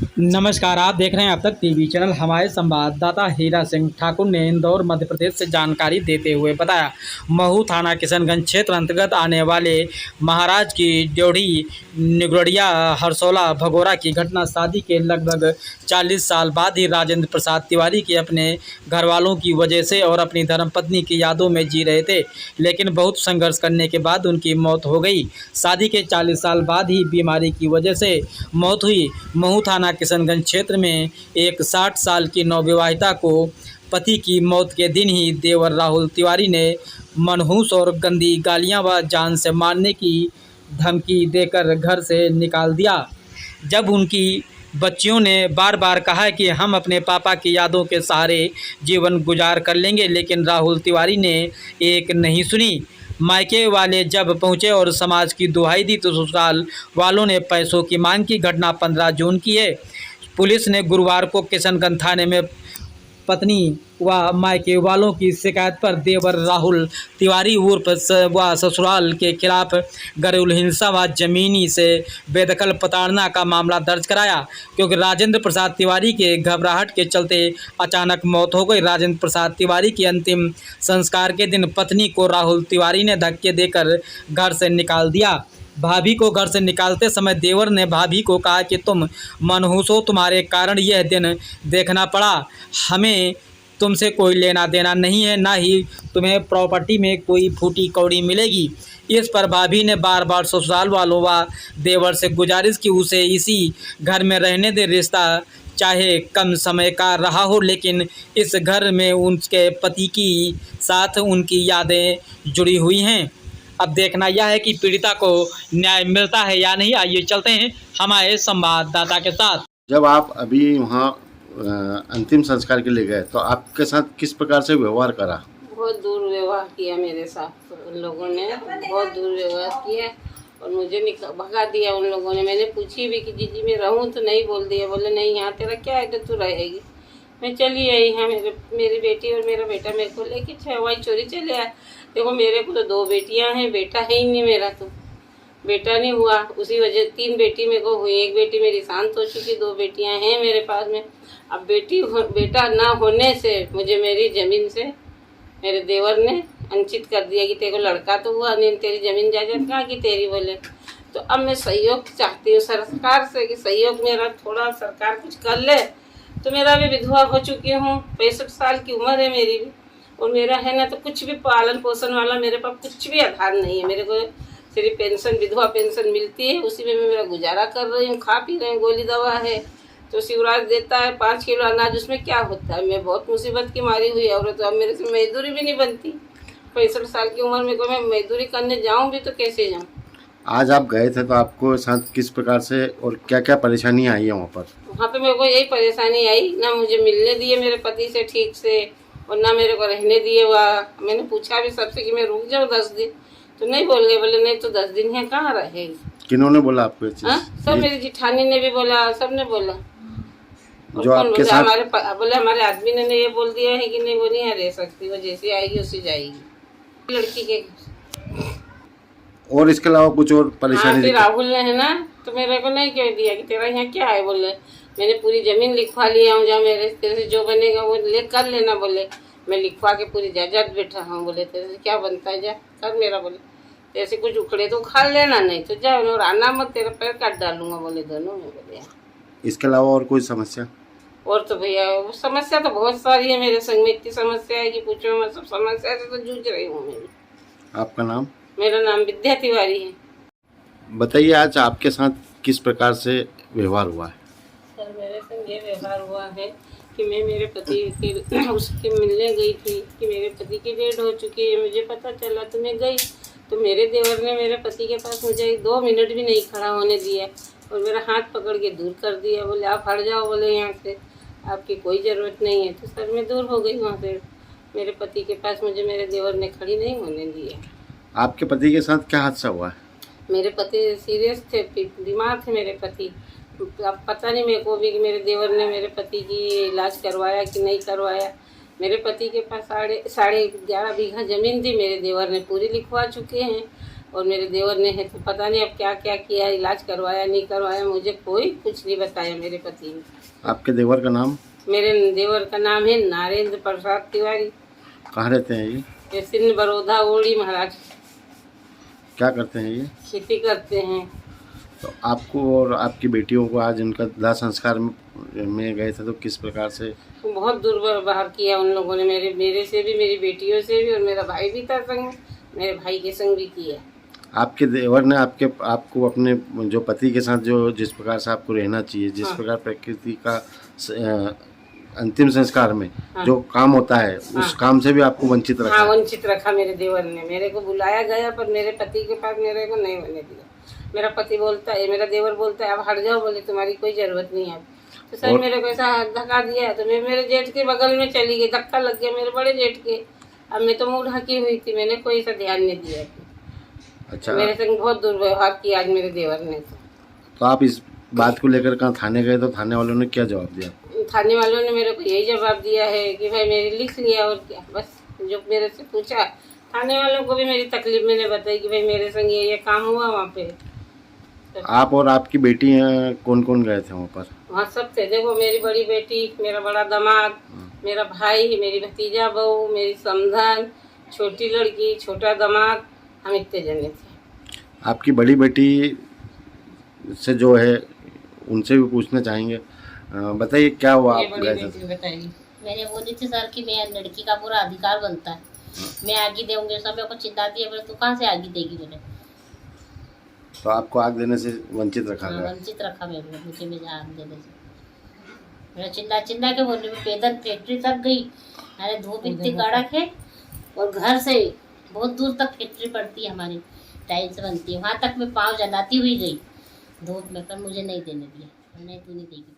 नमस्कार, आप देख रहे हैं अब तक टीवी चैनल। हमारे संवाददाता हीरा सिंह ठाकुर ने इंदौर मध्य प्रदेश से जानकारी देते हुए बताया, महू थाना किशनगंज क्षेत्र अंतर्गत आने वाले महाराज की ड्योढ़ी निगड़िया हरसौला भगोरा की घटना शादी के लगभग 40 साल बाद ही राजेंद्र प्रसाद तिवारी के अपने घर वालों की वजह से और अपनी धर्मपत्नी की यादों में जी रहे थे, लेकिन बहुत संघर्ष करने के बाद उनकी मौत हो गई। शादी के 40 साल बाद ही बीमारी की वजह से मौत हुई। महू थाना किशनगंज क्षेत्र में एक 60 साल की नवविवाहिता को पति की मौत के दिन ही देवर राहुल तिवारी ने मनहूस और गंदी गालियां व जान से मारने की धमकी देकर घर से निकाल दिया। जब उनकी बच्चियों ने बार बार कहा कि हम अपने पापा की यादों के सहारे जीवन गुजार कर लेंगे, लेकिन राहुल तिवारी ने एक नहीं सुनी। मायके वाले जब पहुंचे और समाज की दुहाई दी तो ससुराल वालों ने पैसों की मांग की। घटना 15 जून की है। पुलिस ने गुरुवार को किशनगंज थाने में पत्नी व मायके वालों की शिकायत पर देवर राहुल तिवारी उर्फ व ससुराल के खिलाफ घरेलू हिंसा व जमीनी से बेदखल प्रताड़ना का मामला दर्ज कराया, क्योंकि राजेंद्र प्रसाद तिवारी के घबराहट के चलते अचानक मौत हो गई। राजेंद्र प्रसाद तिवारी के अंतिम संस्कार के दिन पत्नी को राहुल तिवारी ने धक्के देकर घर से निकाल दिया। भाभी को घर से निकालते समय देवर ने भाभी को कहा कि तुम मनहूस हो, तुम्हारे कारण यह दिन देखना पड़ा। हमें तुमसे कोई लेना देना नहीं है, ना ही तुम्हें प्रॉपर्टी में कोई फूटी कौड़ी मिलेगी। इस पर भाभी ने बार बार ससुराल वालों व देवर से गुजारिश की उसे इसी घर में रहने दे, रिश्ता चाहे कम समय का रहा हो, लेकिन इस घर में उनके पति की साथ उनकी यादें जुड़ी हुई हैं। अब देखना यह है कि पीड़िता को न्याय मिलता है या नहीं। आइए चलते हैं हमारे संवाददाता के साथ। जब आप अभी वहाँ अंतिम संस्कार के लिए गए तो आपके साथ किस प्रकार से व्यवहार करा? बहुत दुर्व्यवहार किया मेरे साथ उन लोगों ने, बहुत दुर्व्यवहार किया और मुझे भगा दिया उन लोगों ने। मैंने पूछी भी कि जीजी मैं रहूं तो नहीं, बोल दिया, बोले नहीं यहाँ तेरा क्या है तो तू रहेगी। मैं चली आई है, मेरी बेटी और मेरा बेटा मेरे को लेके छवाई चोरी चले आए। देखो मेरे को तो 2 बेटियां हैं, बेटा है ही नहीं मेरा, तो बेटा नहीं हुआ। उसी वजह 3 बेटी मेरे को हुई, 1 बेटी मेरी शांत हो चुकी, 2 बेटियां हैं मेरे पास में। अब बेटा ना होने से मुझे मेरी ज़मीन से मेरे देवर ने वंचित कर दिया कि तेरे को लड़का तो हुआ नहीं, तेरी ज़मीन जायदाद कहाँ की तेरी, बोले। तो अब मैं सहयोग चाहती हूँ सरकार से कि सहयोग मेरा थोड़ा सरकार कुछ कर ले। तो मेरा भी विधवा हो चुकी हूँ, 65 साल की उम्र है मेरी भी, और मेरा है ना तो कुछ भी पालन पोषण वाला मेरे पास कुछ भी आधार नहीं है। मेरे को सिर्फ पेंशन, विधवा पेंशन मिलती है, उसी में मैं मेरा गुजारा कर रही हूँ, खा पी रही हूँ। गोली दवा है तो शिवराज देता है 5 किलो अनाज, उसमें क्या होता है। मैं बहुत मुसीबत की मारी हुई औरत, तो अब मेरे से मजदूरी भी नहीं बनती। 65 साल की उम्र में को मैं मजदूरी करने जाऊँ भी तो कैसे जाऊँ। आज आप गए थे तो आपको साथ किस प्रकार से और क्या क्या परेशानी आई है वहाँ पर? वहाँ पे मेरे को यही परेशानी आई, ना मुझे मिलने दिए मेरे पति से ठीक से और ना मेरे को रहने दिए। वह मैंने पूछा भी सबसे कि मैं रुक जाऊँ 10 दिन, तो नहीं बोल गए, बोले नहीं तो 10 दिन है कहाँ रहेगी। किन्होंने बोला आपको ये चीज़? सब मेरी जिठानी ने भी बोला, सब ने बोला। जो आपके साथ बोले हमारे आदमी ने ये बोल दिया है कि नहीं वो नहीं रह सकती, वो जैसी आएगी उसी जाएगी लड़की के। और इसके अलावा कुछ और परेशानी? फिर राहुल ने है ना तो मेरे को नहीं कह दिया कि तेरा यहाँ क्या है, बोले मैंने पूरी जमीन लिखवा लिया हूँ, जहाँ मेरे तेरे से जो बनेगा वो ले कर लेना, बोले मैं लिखवा के पूरी जायदाद बैठा हूँ, बोले तेरे से क्या बनता है जा कर मेरा, बोले तेरे से कुछ उखड़े तो खा लेना, नहीं तो जा और आना मत, तेरा पैर काट डालूंगा, बोले दोनों में। बोले इसके अलावा और कोई समस्या? और तो भैया समस्या तो बहुत सारी है मेरे संग में, इतनी समस्या है कि पूछो, मैं सब समस्या से तो जूझ रही हूँ मैं। आपका नाम? मेरा नाम विद्या तिवारी है। बताइए आज आपके साथ किस प्रकार से व्यवहार हुआ है? सर मेरे संग ये व्यवहार हुआ है कि मैं मेरे पति के उसके मिलने गई थी कि मेरे पति की डेट हो चुकी है, मुझे पता चला तो मैं गई। तो मेरे देवर ने मेरे पति के पास मुझे 2 मिनट भी नहीं खड़ा होने दिया और मेरा हाथ पकड़ के दूर कर दिया, बोले आप हट जाओ, बोले यहाँ से आपकी कोई ज़रूरत नहीं है। तो सर मैं दूर हो गई वहाँ से, मेरे पति के पास मुझे मेरे देवर ने खड़ी नहीं होने दिया। आपके पति के साथ क्या हादसा हुआ है? मेरे पति सीरियस थे, बीमार थे मेरे पति। अब पता नहीं मेरे को भी कि मेरे देवर ने मेरे पति की इलाज करवाया कि नहीं करवाया। मेरे पति के पास 11.5 बीघा ज़मीन थी, मेरे देवर ने पूरी लिखवा चुके हैं। और मेरे देवर ने है तो पता नहीं अब क्या क्या किया, इलाज करवाया नहीं करवाया, मुझे कोई कुछ नहीं बताया मेरे पति ने। आपके देवर का नाम? मेरे देवर का नाम है नरेंद्र प्रसाद तिवारी। कहाँ रहते हैं ये? सिंध बड़ौदा ओड़ी महाराज। क्या करते हैं ये? खेती करते हैं। तो आपको और आपकी बेटियों को आज उनका दाह संस्कार में गए थे तो किस प्रकार से? बहुत दुर्व्यवहार किया उन लोगों ने, मेरे से भी, मेरी बेटियों से भी, और मेरा भाई भी था संग, मेरे भाई के संग भी किया। आपके देवर ने आपको अपने जो पति के साथ जो जिस प्रकार से आपको रहना चाहिए, जिस हाँ। प्रकार प्रकृति का अंतिम संस्कार में हाँ। जो काम होता है उस काम से भी आपको वंचित रखा? हाँ, वंचित रखा मेरे देवर ने। मेरे को बुलाया गया पर मेरे पति के पास मेरे को नहीं होने दिया। मेरा पति बोलता है, मेरा देवर बोलता है अब हट जाओ, बोले तुम्हारी कोई जरूरत नहीं है। तो सर मेरे को ऐसा धक्का दिया तो मैं मेरे जेठ के बगल में चली गई, धक्का लग गया मेरे बड़े जेठ के। अब मैं तो मुँह ढकी हुई थी, मैंने कोई ऐसा ध्यान नहीं दिया। अच्छा, मेरे संग बहुत दुर्व्यवहार किया आज मेरे देवर ने। तो आप इस बात को लेकर कहाँ थाने गए तो थाने वालों ने क्या जवाब दिया? थाने वालों ने मेरे को यही जवाब दिया है कि भाई मेरी लिख लिया, और क्या, बस जो मेरे से पूछा। थाने वालों को भी मेरी तकलीफ मैंने बताई कि भाई मेरे संग ये काम हुआ वहाँ पे। आप और आपकी बेटी कौन कौन गए थे वहाँ पर? वहाँ सब थे, देखो मेरी बड़ी बेटी, मेरा बड़ा दामाद, मेरा भाई, मेरी भतीजा बहू, मेरी समधन, छोटी लड़की, छोटा दामाद, हम इतने जने थे। आपकी बड़ी बेटी से जो है उनसे भी पूछना चाहेंगे, बताइए क्या हुआ ये आप बड़ी गए बेटी थे? बताइए। मैंने बोली थी सर कि मैं लड़की का पूरा अधिकार बनता है, मैं आगे दूंगी। सब मेरे को चिल्लाती है, बोले तू कहाँ से आगे देगी? बोले तो आपको आग देने से वंचित रखा हाँ, गया? वंचित रखा मेरे को, मुझे आग देने से। मेरा चिल्ला चिल्ला के बोली, मैं पैदल फैक्ट्री तक गई। अरे धूप इतनी कड़क है, और घर से बहुत दूर तक फैक्ट्री पड़ती है हमारी, टाइल्स बनती है, वहाँ तक मैं पाँव जलाती हुई गई धूप में, पर मुझे नहीं देने दिया। नहीं, तू नहीं देगी।